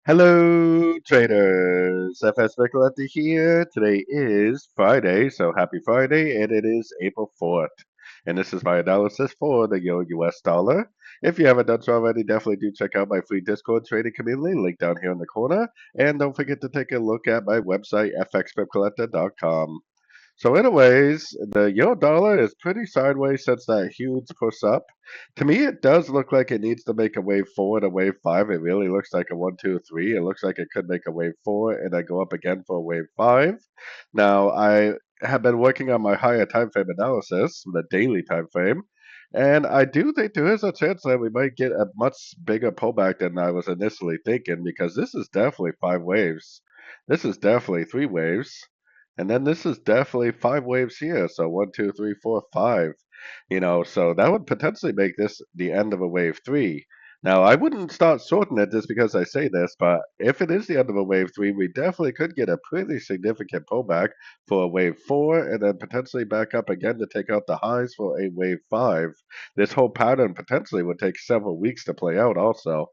Hello, traders. FX Pip Collector here. Today is Friday, so happy Friday, and it is April 4th. And this is my analysis for the Euro-US dollar. If you haven't done so already, definitely do check out my free Discord trading community, link down here in the corner. And don't forget to take a look at my website, fxpipcollector.com. So, anyways, the euro dollar is pretty sideways since that huge push up. To me, it does look like it needs to make a wave forward, a wave five. It really looks like a one, two, three. It looks like it could make a wave four and then go up again for a wave five. Now, I have been working on my higher time frame analysis, the daily time frame, and I do think there is a chance that we might get a much bigger pullback than I was initially thinking because this is definitely five waves. This is definitely three waves. And then this is definitely five waves here. So one, two, three, four, five. So that would potentially make this the end of a wave three. Now, I wouldn't start sorting it just because I say this, but if it is the end of a wave three, we definitely could get a pretty significant pullback for a wave four and then potentially back up again to take out the highs for a wave five. This whole pattern potentially would take several weeks to play out also.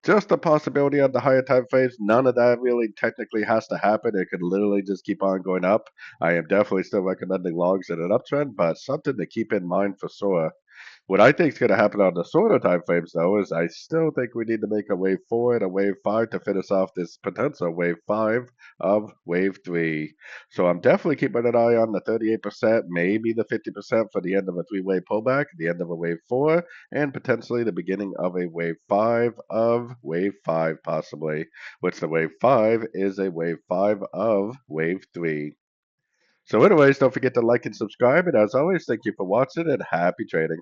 Just a possibility on the higher time frames. None of that really technically has to happen. It could literally just keep on going up. I am definitely still recommending longs in an uptrend, but something to keep in mind for sure. What I think is going to happen on the shorter time frames, though, is I still think we need to make a wave four and a wave five to finish off this potential wave five of wave three. So I'm definitely keeping an eye on the 38%, maybe the 50% for the end of a three-way pullback, the end of a wave four, and potentially the beginning of a wave five possibly, which the wave five is a wave five of wave three. So anyways, don't forget to like and subscribe, and as always, thank you for watching and happy trading.